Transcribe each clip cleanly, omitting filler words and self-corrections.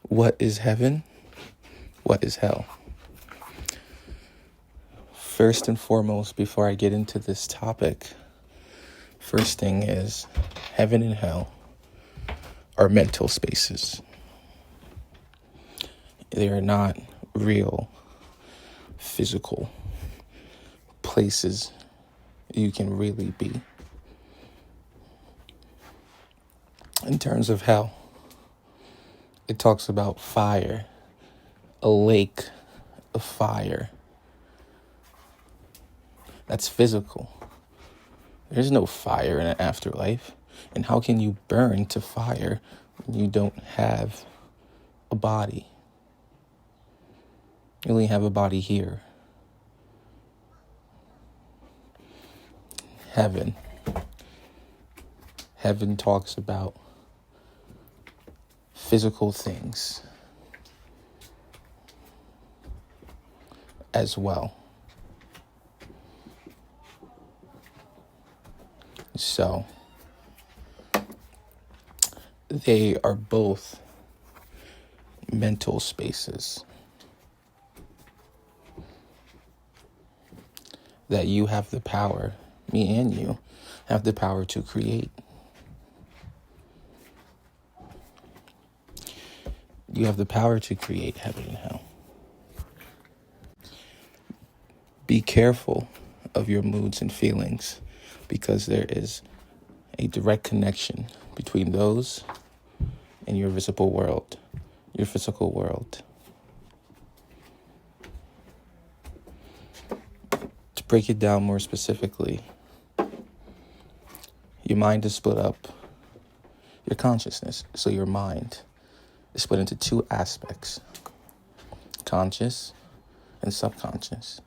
What is heaven? What is hell? First and foremost, before I get into this topic, first thing is heaven and hell are mental spaces. They are not real, physical places you can really be. In terms of hell, it talks about fire, a lake of fire. That's physical. There's no fire in an afterlife. And how can you burn to fire when you don't have a body? You only have a body here. Heaven. Heaven talks about physical things as well. So, they are both mental spaces that you have the power, me and you, have the power to create. You have the power to create heaven and hell. Be careful of your moods and feelings, because there is a direct connection between those and your visible world, your physical world. To break it down more specifically, your mind is split up, your consciousness, so your mind is split into two aspects, conscious and subconscious,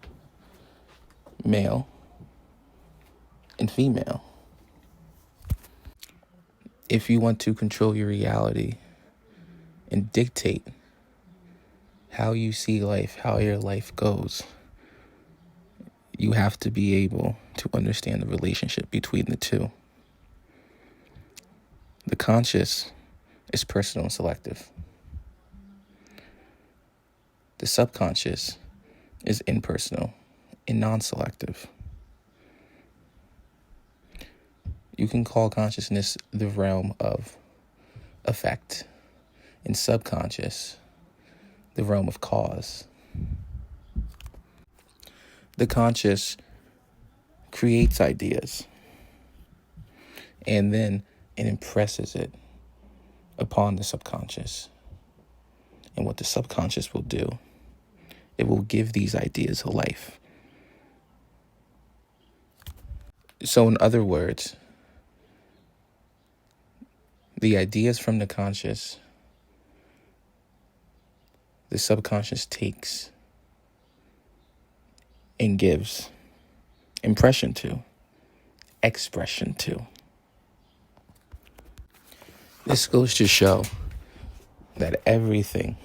male and female. If you want to control your reality and dictate how you see life, how your life goes, you have to be able to understand the relationship between the two. The conscious is personal and selective. The subconscious is impersonal and non-selective. You can call consciousness the realm of effect, and subconscious the realm of cause. The conscious creates ideas, and then it impresses it upon the subconscious. And what the subconscious will do, it will give these ideas a life. So in other words, the ideas from the conscious, the subconscious takes and gives impression to, expression to. This goes to show that everything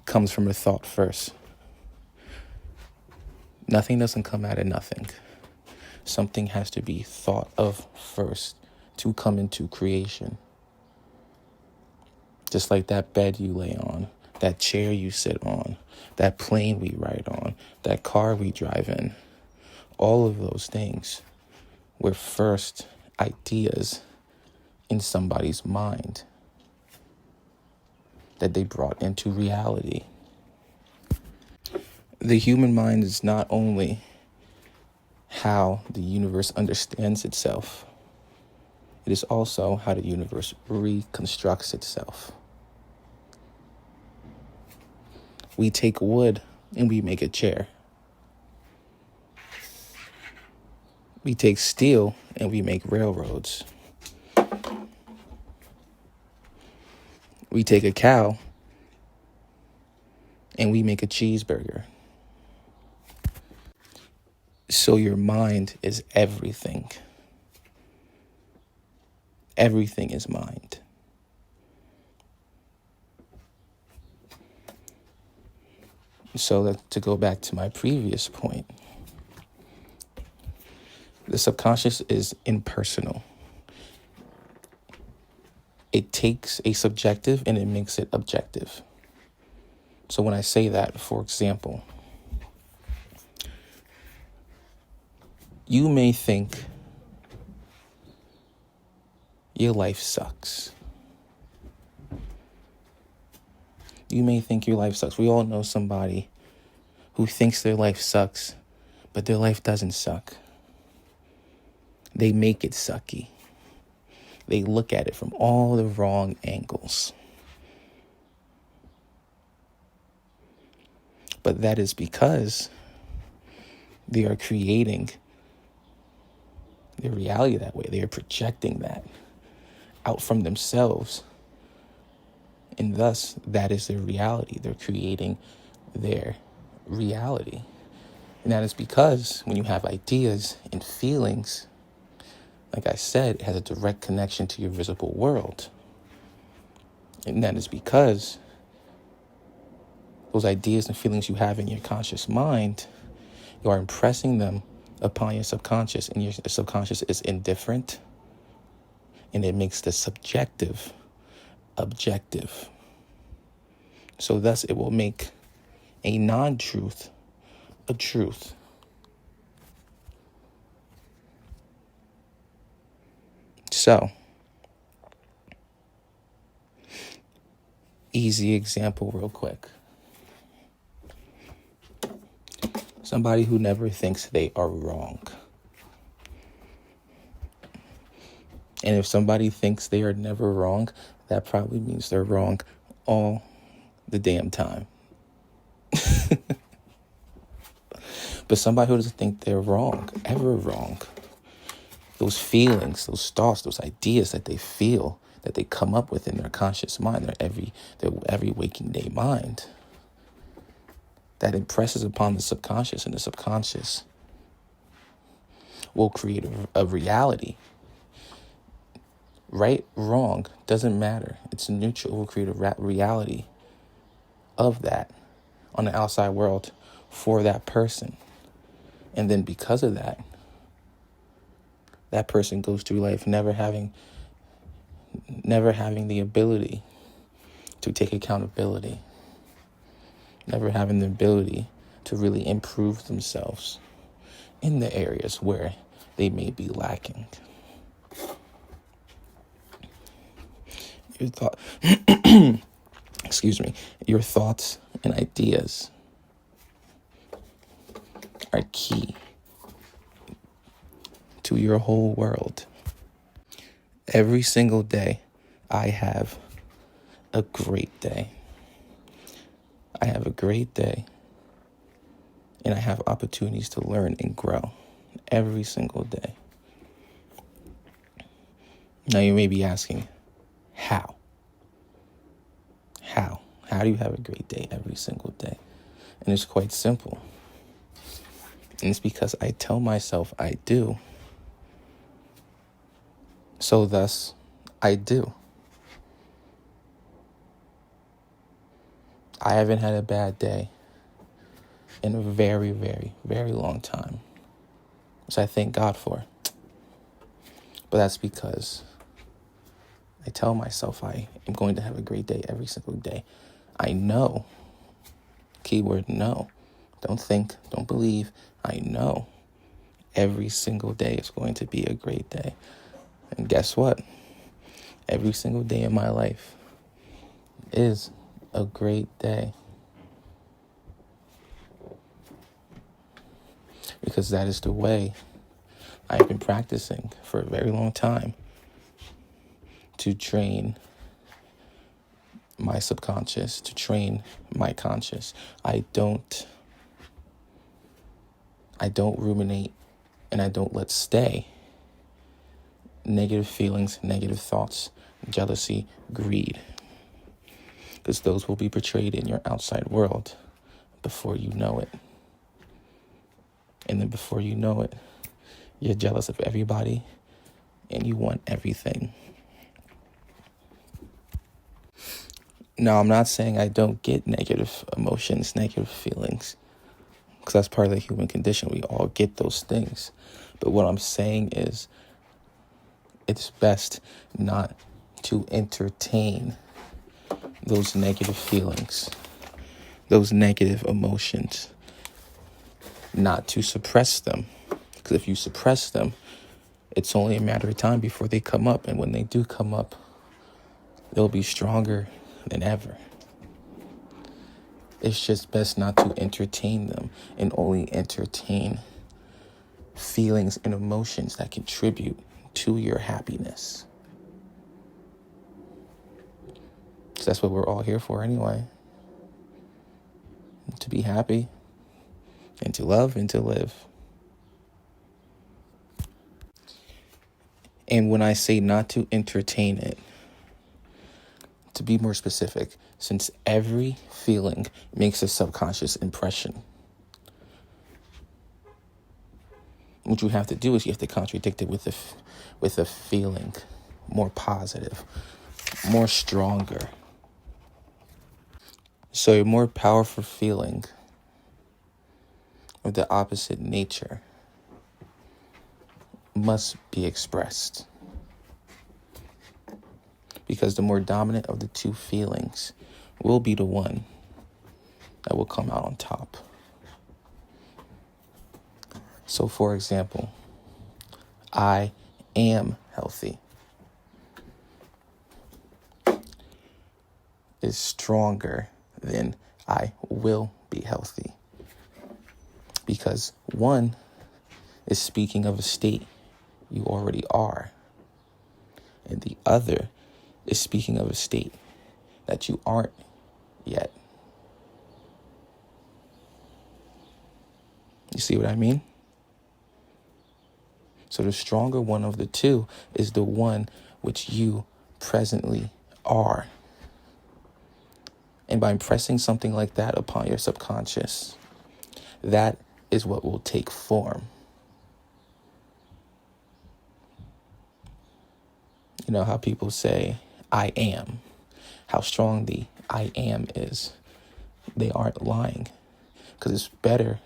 comes from a thought first. Nothing doesn't come out of nothing. Something has to be thought of first to come into creation. Just like that bed you lay on, that chair you sit on, that plane we ride on, that car we drive in. All of those things were first ideas in somebody's mind that they brought into reality. The human mind is not only how the universe understands itself, it is also how the universe reconstructs itself. We take wood and we make a chair. We take steel and we make railroads. We take a cow and we make a cheeseburger. So your mind is everything. Everything is mind. So to go back to my previous point, the subconscious is impersonal. it takes a subjective and it makes it objective. So when I say that, for example, you may think your life sucks. You may think your life sucks. We all know somebody who thinks their life sucks, but their life doesn't suck. They make it sucky. They look at it from all the wrong angles. But that is because they are creating their reality that way. They are projecting that out from themselves. And thus, that is their reality. They're creating their reality. And that is because when you have ideas and feelings, like I said, it has a direct connection to your visible world. And that is because those ideas and feelings you have in your conscious mind, you are impressing them upon your subconscious, and your subconscious is indifferent, and it makes the subjective objective. So thus it will make a non-truth a truth. So, easy example real quick. Somebody who never thinks they are wrong. And if somebody thinks they are never wrong, that probably means they're wrong all the damn time. But somebody who doesn't think they're wrong, ever wrong, those feelings, those thoughts, those ideas that they feel, that they come up with in their conscious mind, their every waking day mind, that impresses upon the subconscious, and the subconscious will create a reality. Right, wrong, doesn't matter. It's neutral. It will create a reality of that on the outside world for that person. And then because of that, that person goes through life never having the ability to take accountability, never having the ability to really improve themselves in the areas where they may be lacking. Your thoughts and ideas are key to your whole world. Every single day, I have a great day. I have a great day, and I have opportunities to learn and grow every single day. Now you may be asking, how? How do you have a great day every single day? And it's quite simple. And it's because I tell myself I do. So thus, I do. I haven't had a bad day in a very, very, very long time, which I thank God for. But that's because I tell myself I am going to have a great day every single day. I know, keyword know, don't think, don't believe, I know every single day is going to be a great day. And guess what? Every single day in my life is a great day. Because that is the way I've been practicing for a very long time to train my subconscious, to train my conscious. I don't ruminate, and I don't let stay negative feelings, negative thoughts, jealousy, greed. Because those will be portrayed in your outside world before you know it. And then before you know it, you're jealous of everybody and you want everything. Now, I'm not saying I don't get negative emotions, negative feelings, because that's part of the human condition. We all get those things. But what I'm saying is it's best not to entertain those negative feelings, those negative emotions, not to suppress them. Because if you suppress them, it's only a matter of time before they come up. And when they do come up, they'll be stronger than ever. It's just best not to entertain them and only entertain feelings and emotions that contribute to your happiness. So that's what we're all here for anyway. To be happy and to love and to live. And when I say not to entertain it, to be more specific, since every feeling makes a subconscious impression, what you have to do is you have to contradict it with a feeling more positive, more stronger. So a more powerful feeling of the opposite nature must be expressed. Because the more dominant of the two feelings will be the one that will come out on top. So for example, I am healthy is stronger than I will be healthy. Because one is speaking of a state you already are, and the other is speaking of a state that you aren't yet. You see what I mean? So the stronger one of the two is the one which you presently are. And by impressing something like that upon your subconscious, that is what will take form. You know how people say, I am, how strong the I am is. They aren't lying, because it's better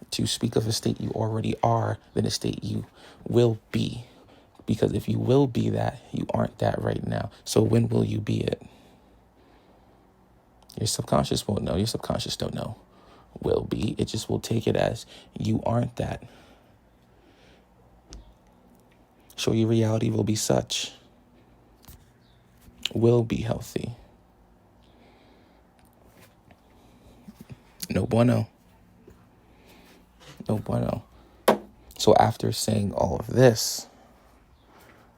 to speak of a state you already are than a state you will be. Because if you will be that, you aren't that right now. So when will you be it? Your subconscious won't know. Your subconscious don't know. Will be. It just will take it as you aren't that. So your reality will be such. Will be healthy. No bueno. No bueno. So after saying all of this,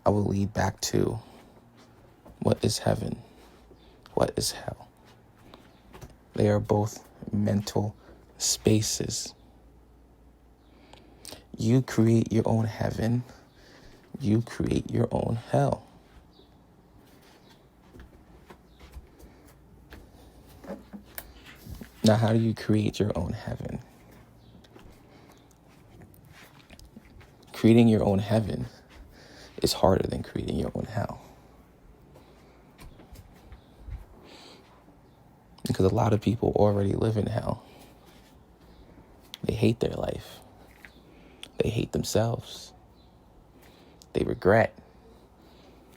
I will lead back to what is heaven? What is hell? They are both mental spaces. You create your own heaven. You create your own hell. Now, how do you create your own heaven? Creating your own heaven is harder than creating your own hell. Because a lot of people already live in hell. They hate their life. They hate themselves. They regret.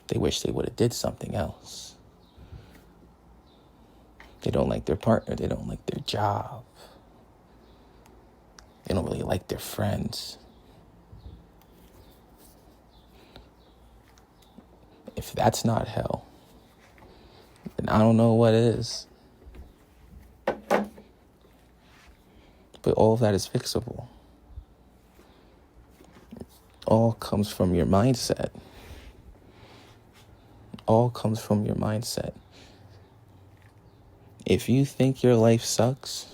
They wish they would have did something else. They don't like their partner. They don't like their job. They don't really like their friends. If that's not hell, then I don't know what is. But all of that is fixable. All comes from your mindset. All comes from your mindset. If you think your life sucks,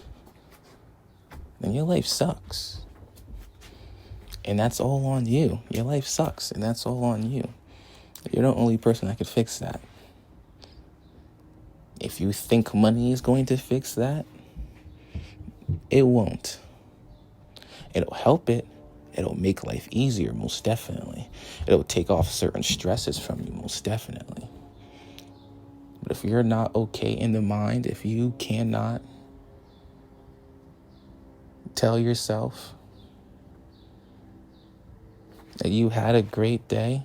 then your life sucks. And that's all on you. Your life sucks, and that's all on you. You're the only person that could fix that. If you think money is going to fix that, it won't. It'll help it. It'll make life easier, most definitely. It'll take off certain stresses from you, most definitely. But if you're not okay in the mind, if you cannot tell yourself that you had a great day,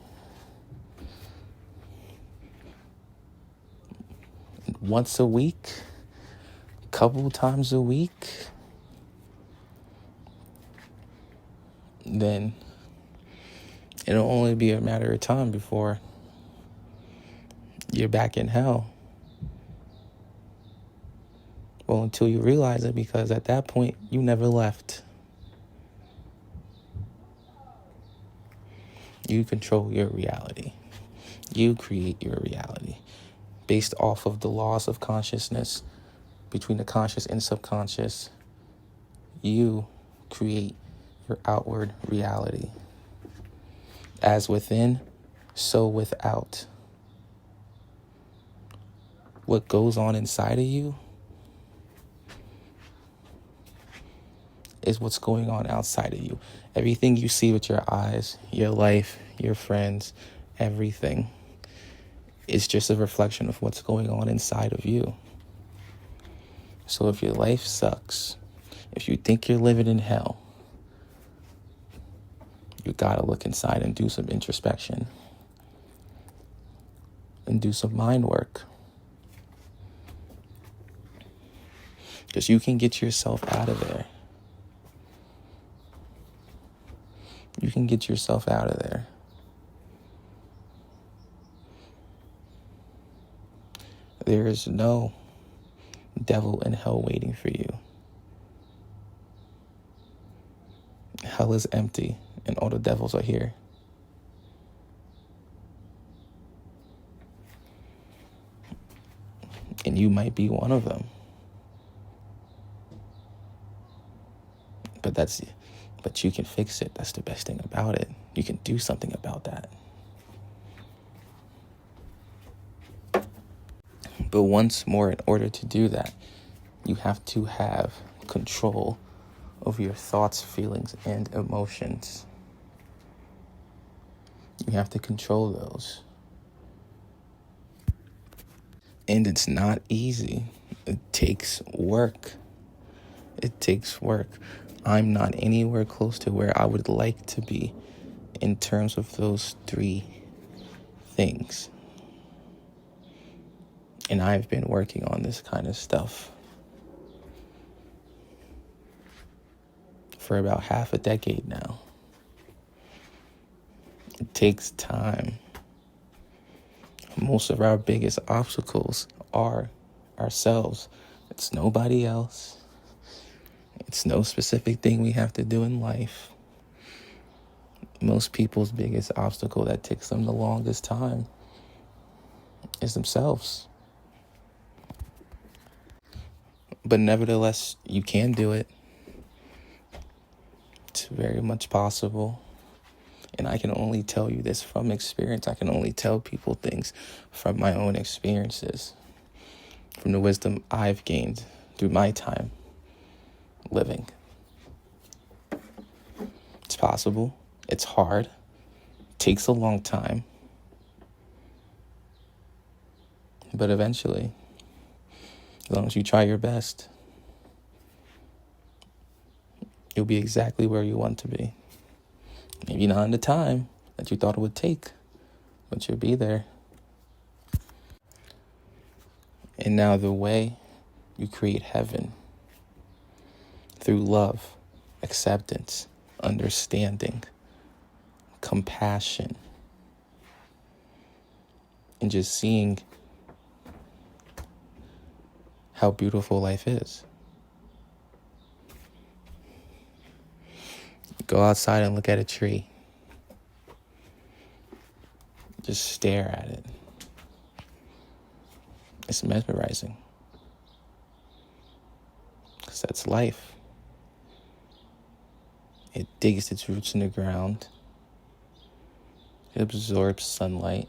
once a week, couple times a week, then it'll only be a matter of time before you're back in hell. Well, until you realize it, because at that point, you never left. You control your reality. You create your reality based off of the laws of consciousness between the conscious and subconscious. You create your outward reality. As within, so without. What goes on inside of you is what's going on outside of you. Everything you see with your eyes, your life, your friends, everything is just a reflection of what's going on inside of you. So if your life sucks, if you think you're living in hell, you gotta look inside and do some introspection and do some mind work. Because you can get yourself out of there. You can get yourself out of there. There is no devil in hell waiting for you. Hell is empty and all the devils are here. And you might be one of them. But you can fix it. That's the best thing about it. You can do something about that. But once more, in order to do that, you have to have control over your thoughts, feelings, and emotions. You have to control those. And it's not easy. It takes work. It takes work. I'm not anywhere close to where I would like to be in terms of those three things. And I've been working on this kind of stuff for about half a decade now. It takes time. Most of our biggest obstacles are ourselves. It's nobody else. It's no specific thing we have to do in life. Most people's biggest obstacle that takes them the longest time is themselves. But nevertheless, you can do it. It's very much possible. And I can only tell you this from experience. I can only tell people things from my own experiences, from the wisdom I've gained through my time living. It's possible. It's hard. It takes a long time. But eventually, as long as you try your best, you'll be exactly where you want to be. Maybe not in the time that you thought it would take, but you'll be there. And now the way you create heaven, through love, acceptance, understanding, compassion, and just seeing how beautiful life is. Go outside and look at a tree. Just stare at it. It's mesmerizing. Because that's life. It digs its roots in the ground. It absorbs sunlight.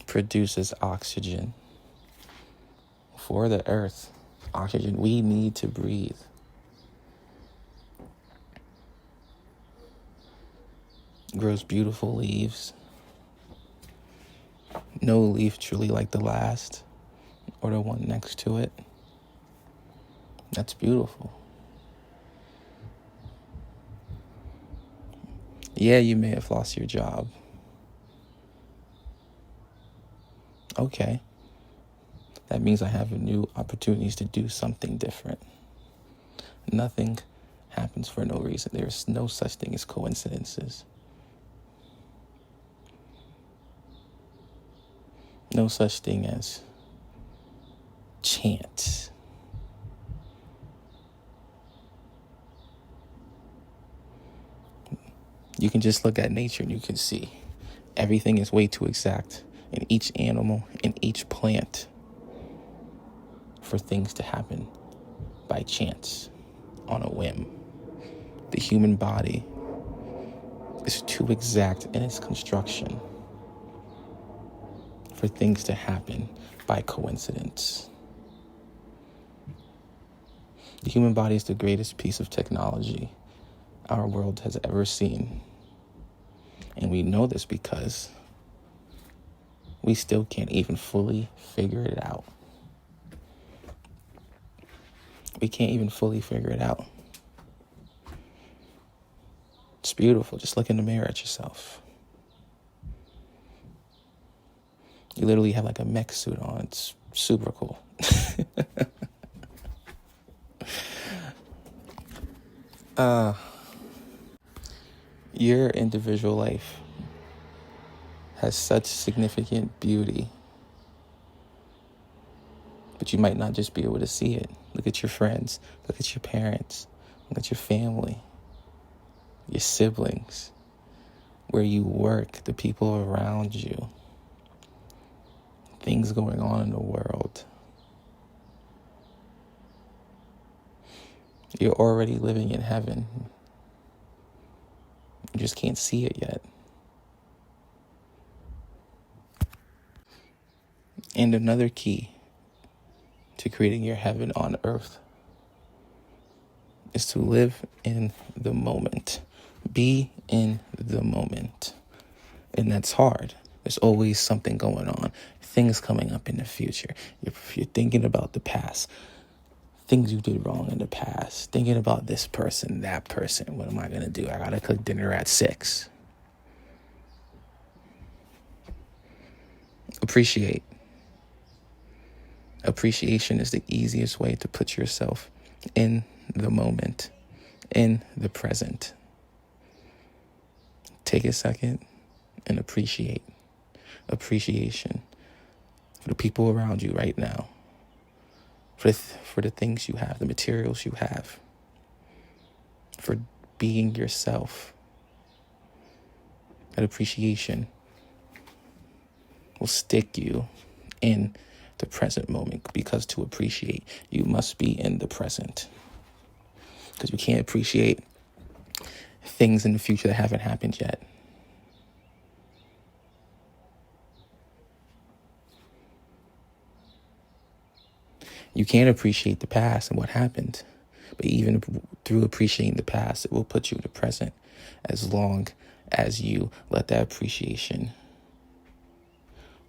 Produces oxygen for the earth. Oxygen we need to breathe. Grows beautiful leaves. No leaf truly like the last or the one next to it. That's beautiful. Yeah, you may have lost your job. Okay. That means I have new opportunities to do something different. Nothing happens for no reason. There's no such thing as coincidences. No such thing as chance. You can just look at nature and you can see everything is way too exact in each animal, in each plant, for things to happen by chance, on a whim. The human body is too exact in its construction for things to happen by coincidence. The human body is the greatest piece of technology our world has ever seen. And we know this because we still can't even fully figure it out. We can't even fully figure it out. It's beautiful. Just look in the mirror at yourself. You literally have like a mech suit on. It's super cool. Your individual life has such significant beauty, but you might not just be able to see it. Look at your friends, look at your parents, look at your family, your siblings, where you work, the people around you, things going on in the world. You're already living in heaven. You just can't see it yet. And another key to creating your heaven on earth is to live in the moment. Be in the moment. And that's hard. There's always something going on. Things coming up in the future. You're thinking about the past. Things you did wrong in the past. Thinking about this person, that person. What am I going to do? I got to cook dinner at 6. Appreciate. Appreciation is the easiest way to put yourself in the moment, in the present. Take a second and appreciate. Appreciation for the people around you right now, for the things you have, the materials you have, for being yourself. That appreciation will stick you in the present moment, because to appreciate, you must be in the present. Because you can't appreciate things in the future that haven't happened yet. You can't appreciate the past and what happened. But even through appreciating the past, it will put you in the present, as long as you let that appreciation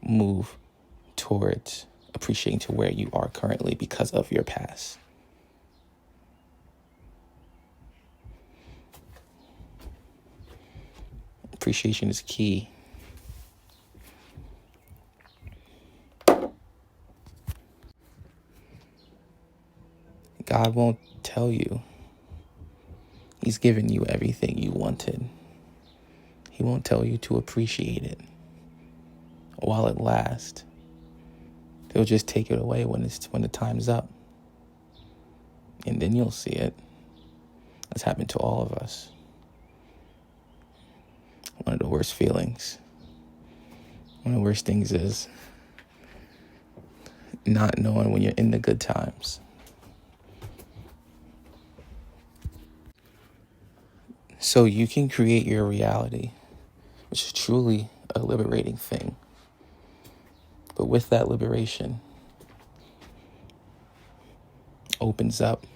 move towards appreciating to where you are currently because of your past. Appreciation is key. God won't tell you He's given you everything you wanted. He won't tell you to appreciate it while it lasts. He'll just take it away when the time's up. And then you'll see it. That's happened to all of us. One of the worst feelings. One of the worst things is not knowing when you're in the good times. So you can create your reality, which is truly a liberating thing. But with that liberation opens up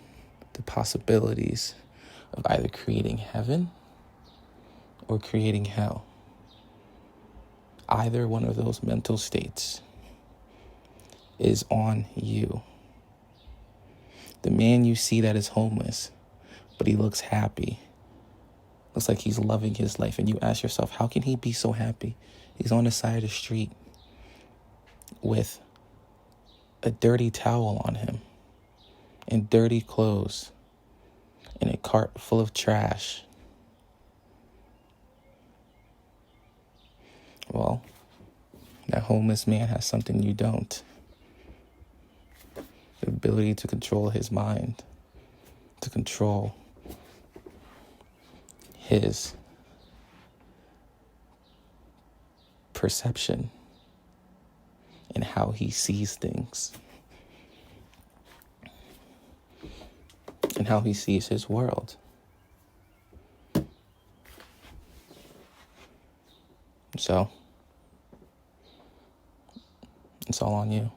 the possibilities of either creating heaven or creating hell. Either one of those mental states is on you. The man you see that is homeless, but he looks happy, looks like he's loving his life, and you ask yourself, how can he be so happy? He's on the side of the street with a dirty towel on him, and dirty clothes, and a cart full of trash. Well, that homeless man has something you don't. The ability to control his mind, to control his perception and how he sees things and how he sees his world. So, it's all on you.